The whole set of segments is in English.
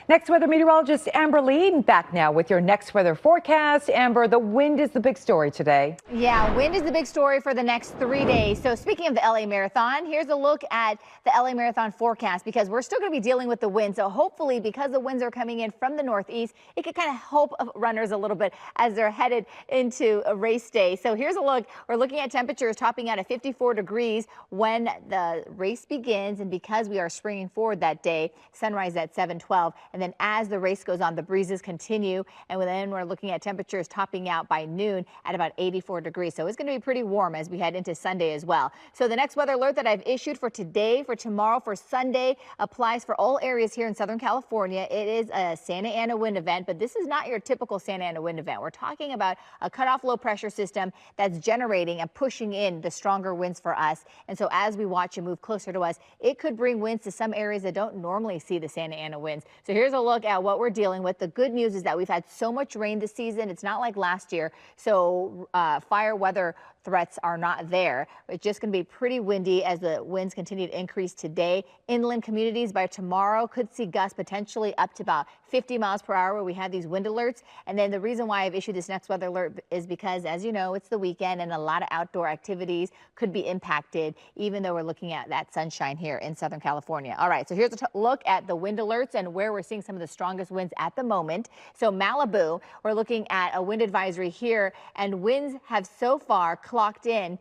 Next weather meteorologist Amber Lee back now with your next weather forecast. Amber, the wind is the big story today. Yeah, wind is the big story for the next 3 days. So speaking of the LA Marathon, here's a look at the LA Marathon forecast because we're still going to be dealing with the wind. So hopefully, because the winds are coming in from the northeast, it could kind of help runners a little bit as they're headed into a race day. So here's a look. We're looking at temperatures topping out at 54 degrees when the race begins. And because we are springing forward that day, sunrise at 7:12. And then as the race goes on, the breezes continue. And then we're looking at temperatures topping out by noon at about 84 degrees. So it's going to be pretty warm as we head into Sunday as well. So the next weather alert that I've issued for today, for tomorrow, for Sunday applies for all areas here in Southern California. It is a Santa Ana wind event, but this is not your typical Santa Ana wind event. We're talking about a cutoff low pressure system that's generating and pushing in the stronger winds for us. And so as we watch it move closer to us, it could bring winds to some areas that don't normally see the Santa Ana winds. So here's a look at what we're dealing with. The good news is that we've had so much rain this season. It's not like last year. So fire weather threats are not there. It's just going to be pretty windy as the winds continue to increase today. Inland communities by tomorrow could see gusts potentially up to about 50 miles per hour where we have these wind alerts. And then the reason why I've issued this next weather alert is because, as you know, it's the weekend and a lot of outdoor activities could be impacted, even though we're looking at that sunshine here in Southern California. All right, so here's a look at the wind alerts and where we're seeing some of the strongest winds at the moment. So Malibu, we're looking at a wind advisory here, and winds have so far clocked in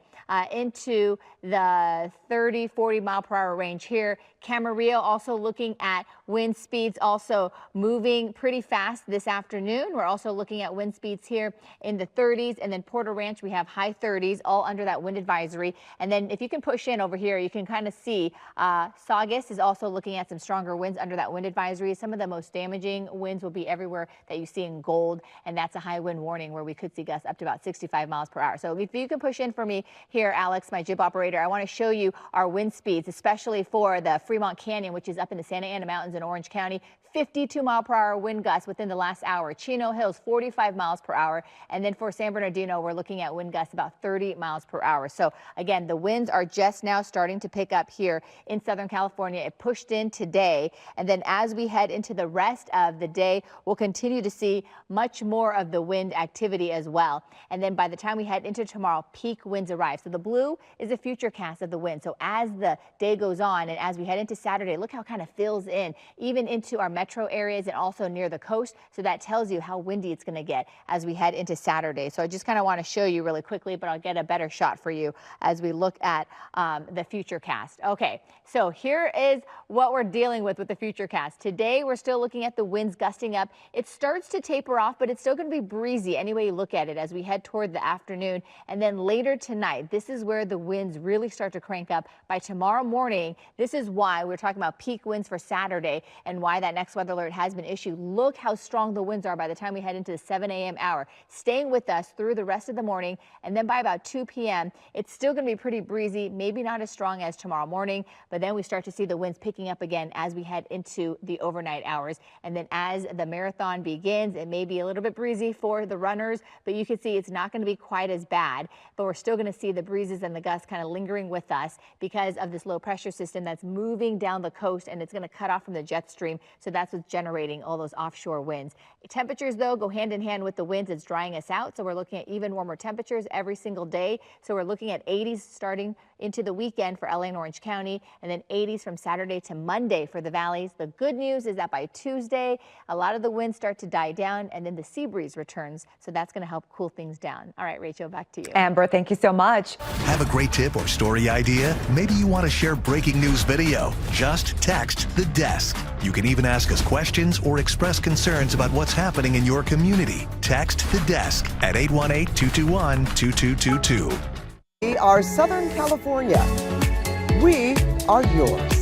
into the 30-40 mile per hour range here. Camarillo also looking at wind speeds also moving pretty fast this afternoon. We're also looking at wind speeds here in the 30s, and then Porter Ranch we have high 30s, all under that wind advisory. And then if you can push in over here, you can kind of see Saugus is also looking at some stronger winds under that wind advisory. Some of the most damaging winds will be everywhere that you see in gold, and that's a high wind warning where we could see gusts up to about 65 miles per hour. So if you can push in for me here, Alex, my jib operator, I want to show you our wind speeds, especially for the Fremont Canyon, which is up in the Santa Ana Mountains in Orange County. 52 mile per hour wind gusts within the last hour. Chino Hills 45 miles per hour. And then for San Bernardino, we're looking at wind gusts about 30 miles per hour. So again, the winds are just now starting to pick up here in Southern California. It pushed in today. And then as we head into the rest of the day, we'll continue to see much more of the wind activity as well. And then by the time we head into tomorrow, peak winds arrive. So the blue is a future cast of the wind. So as the day goes on and as we head into Saturday, look how it kind of fills in even into our metro areas and also near the coast. So that tells you how windy it's going to get as we head into Saturday. So I just kind of want to show you really quickly, but I'll get a better shot for you as we look at the future cast. Okay, so here is what we're dealing with the future cast. Today, we're still looking at the winds gusting up. It starts to taper off, but it's still going to be breezy any way you look at it as we head toward the afternoon. And then later tonight, this is where the winds really start to crank up. By tomorrow morning, this is why we're talking about peak winds for Saturday and why that next weather alert has been issued. Look how strong the winds are by the time we head into the 7 a.m. hour, staying with us through the rest of the morning. And then by about 2 p.m., it's still going to be pretty breezy, maybe not as strong as tomorrow morning, but then we start to see the winds picking up again as we head into the overnight hours. And then as the marathon begins, it may be a little bit breezy for the runners, but you can see it's not going to be quite as bad, but we're still going to see the breezes and the gusts kind of lingering with us because of this low pressure system that's moving down the coast, and it's going to cut off from the jet stream. So that's what's generating all those offshore winds. Temperatures, though, go hand in hand with the winds. It's drying us out, so we're looking at even warmer temperatures every single day. So we're looking at 80s starting into the weekend for LA and Orange County, and then 80s from Saturday to Monday for the valleys. The good news is that by Tuesday, a lot of the winds start to die down, and then the sea breeze returns. So that's going to help cool things down. All right, Rachel, back to you. Amber, thank you so much. Have a great tip or story idea? Maybe you want to share breaking news video. Just text The Desk. You can even ask us questions or express concerns about what's happening in your community. Text The Desk at 818-221-2222. We are Southern California. We are yours.